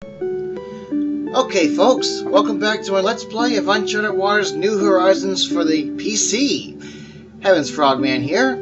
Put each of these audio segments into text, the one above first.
Okay folks, welcome back to my Let's Play of Uncharted Waters New Horizons for the PC. Heavens Frogman here,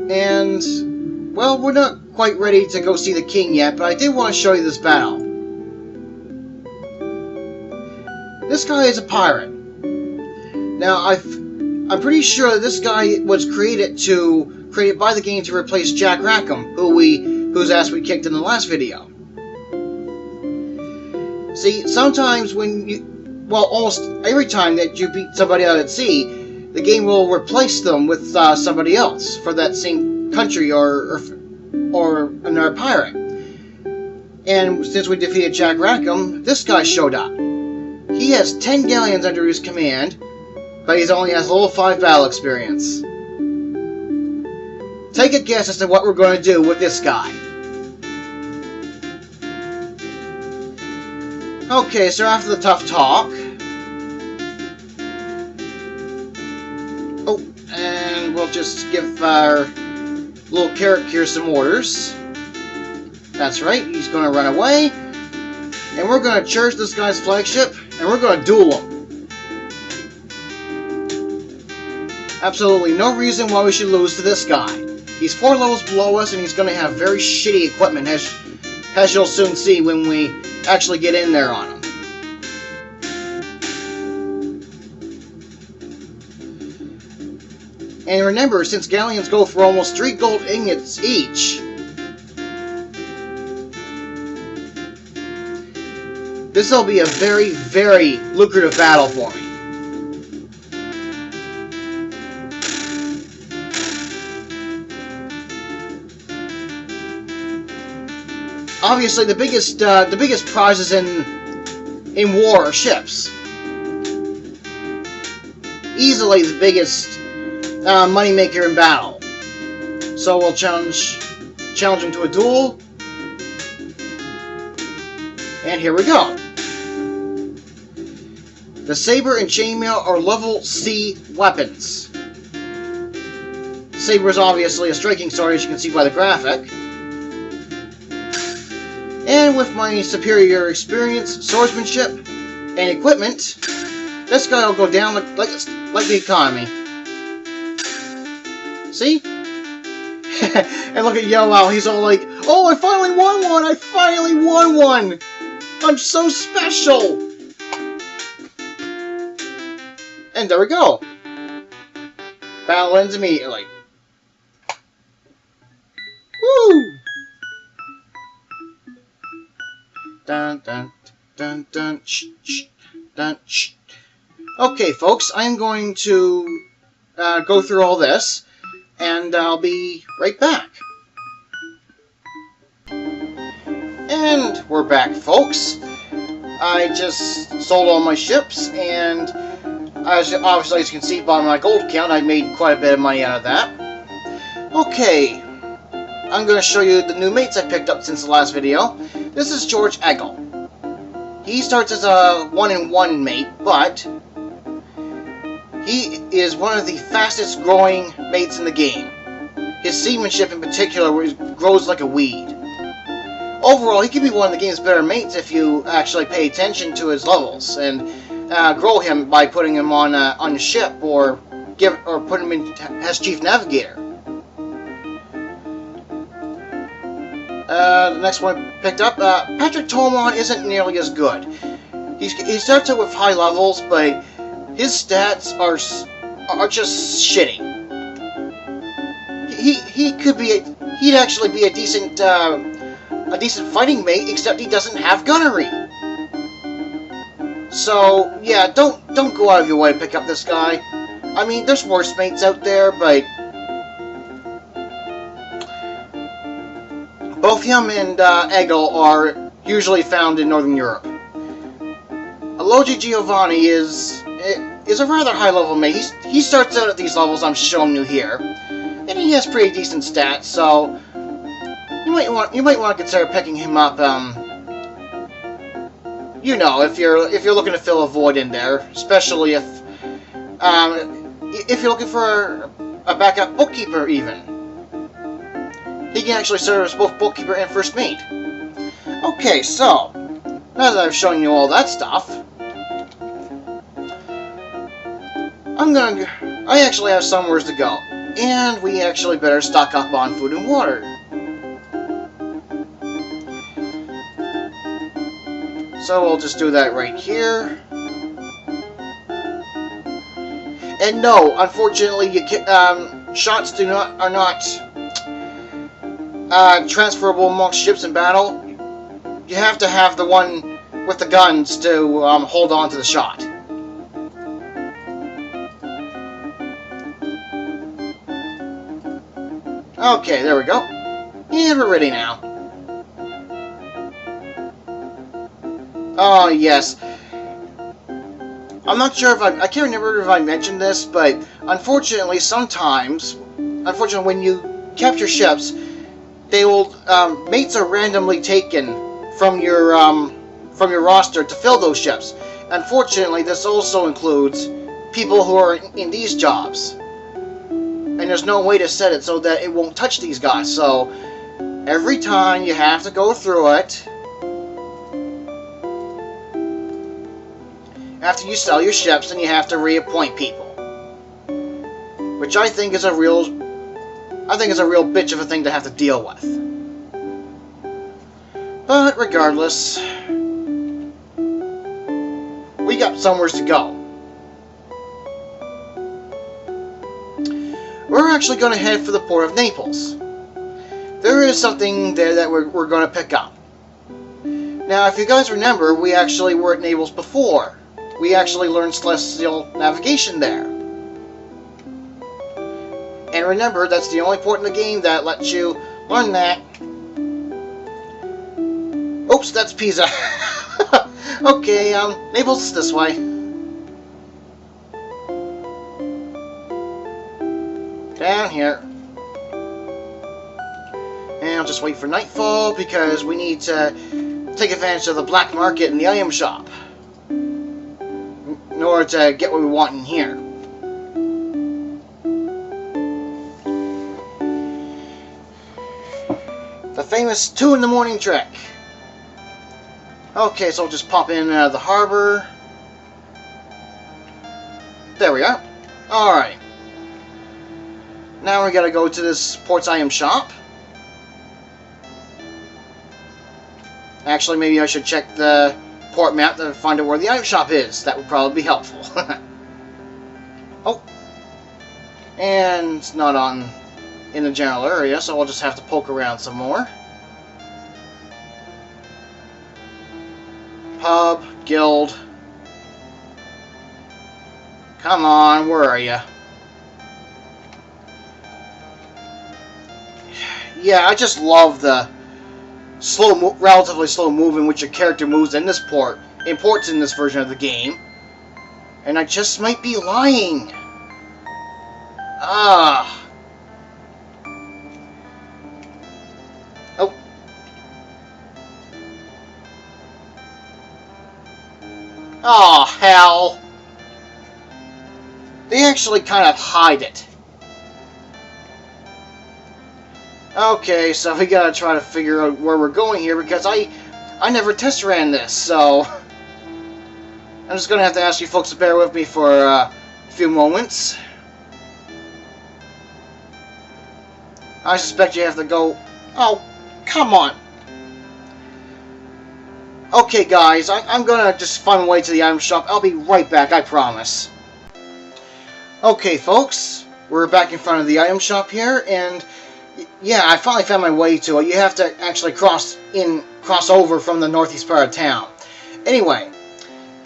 and, well, we're not quite ready to go see the king yet, but I did want to show you this battle. This guy is a pirate. Now, I'm pretty sure that this guy was created by the game to replace Jack Rackham, whose ass we kicked in the last video. See, sometimes almost every time that you beat somebody out at sea, the game will replace them with somebody else for that same country or another pirate. And since we defeated Jack Rackham, this guy showed up. He has 10 galleons under his command, but he only has level 5 battle experience. Take a guess as to what we're going to do with this guy. Okay, so after the tough talk... Oh, and we'll just give our little carrot here some orders. That's right, he's going to run away. And we're going to charge this guy's flagship, and we're going to duel him. Absolutely no reason why we should lose to this guy. He's 4 levels below us, and he's going to have very shitty equipment, as you'll soon see when we actually get in there on him. And remember, since galleons go for almost 3 gold ingots each, this will be a very, very lucrative battle for me. Obviously, the biggest prizes in war are ships. Easily the biggest moneymaker in battle. So we'll challenge him to a duel. And here we go. The saber and chainmail are level C weapons. Saber is obviously a striking sword, as you can see by the graphic. And with my superior experience, swordsmanship, and equipment, this guy will go down like the economy. See? And look at Joao, he's all like, "Oh, I finally won one! I finally won one! I'm so special!" And there we go. Battle ends immediately. Woo! Dun dun dun dun shh shh dun shh. Okay, folks, I'm going to go through all this, and I'll be right back. And we're back, folks. I just sold all my ships, and obviously, as you can see by my gold count, I made quite a bit of money out of that. Okay, I'm going to show you the new mates I picked up since the last video. This is George Eggle. He starts as a 1-in-1 mate, but he is one of the fastest growing mates in the game. His seamanship in particular grows like a weed. Overall, he can be one of the game's better mates if you actually pay attention to his levels and grow him by putting him on a ship or put him in as chief navigator. The next one I picked up, Patrick Tolmon isn't nearly as good. He starts out with high levels, but his stats are just shitty. He'd actually be a decent fighting mate, except he doesn't have gunnery. So yeah, don't go out of your way to pick up this guy. I mean, there's worse mates out there, but both him and Eggle are usually found in Northern Europe. Alogi Giovanni is a rather high-level mate. He starts out at these levels I'm showing you here, and he has pretty decent stats. So you might want to consider picking him up. You know, if you're looking to fill a void in there, especially if you're looking for a backup bookkeeper, even. He can actually serve as both bookkeeper and first mate. Okay, so Now that I've shown you all that stuff, I actually have somewhere to go. And we actually better stock up on food and water. So we'll just do that right here. And no, unfortunately, shots are not transferable amongst ships in battle. You have to have the one with the guns to hold on to the shot. Okay, there we go. And we're ready now. Oh, yes. I'm not sure if I can't remember if I mentioned this, but unfortunately, when you capture ships, they will, mates are randomly taken from your roster to fill those ships. Unfortunately, this also includes people who are in these jobs. And there's no way to set it so that it won't touch these guys. So every time you have to go through it. After you sell your ships, then you have to reappoint people. Which I think is a real bitch of a thing to have to deal with. But regardless, we got somewhere to go. We're actually going to head for the port of Naples. There is something there that we're going to pick up. Now, if you guys remember, we actually were at Naples before. We actually learned celestial navigation there. And remember, that's the only port in the game that lets you learn that. Oops, that's Pisa. Okay, Naples is this way. Down here. And I'll just wait for nightfall because we need to take advantage of the black market in the item shop in order to get what we want in here. The famous 2 in the morning trek. Okay, so I'll just pop in the harbor. There we are. Alright. Now we gotta go to this port's item shop. Actually, maybe I should check the port map to find out where the item shop is. That would probably be helpful. Oh. And it's not in the general area, so I'll just have to poke around some more. Pub, guild. Come on, where are you? Yeah, I just love the relatively slow move in which your character moves in this ports in this version of the game. And I just might be lying. Ah. Oh. Oh, hell. They actually kind of hide it. Okay, so we gotta try to figure out where we're going here because I never test ran this, so I'm just gonna have to ask you folks to bear with me for a few moments. I suspect you have to go. Oh, come on. Okay, guys, I'm gonna just find my way to the item shop. I'll be right back, I promise. Okay, folks, we're back in front of the item shop here, and yeah, I finally found my way to it. You have to actually cross over from the northeast part of town. Anyway,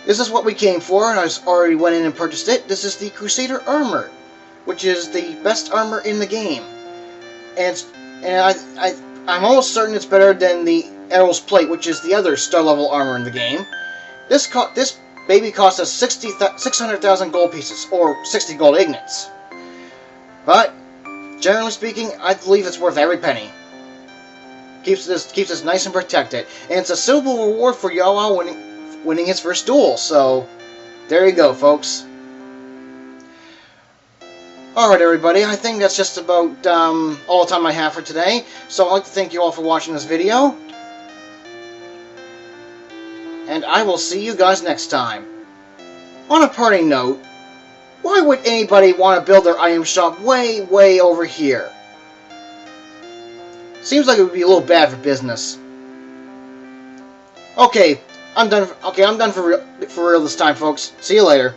this is what we came for, and I already went in and purchased it. This is the Crusader Armor, which is the best armor in the game. And I'm almost certain it's better than the Errol's Plate, which is the other star-level armor in the game. This baby cost us 600,000 gold pieces, or 60 gold ignates. But generally speaking, I believe it's worth every penny. Keeps us nice and protected, and it's a suitable reward for Joao winning his first duel. So, there you go, folks. Alright, everybody, I think that's just about all the time I have for today. So I'd like to thank you all for watching this video. and I will see you guys next time. On a parting note, why would anybody want to build their item shop way over here? Seems like it would be a little bad for business. Okay, I'm done. Okay, I'm done for real this time, folks. See you later.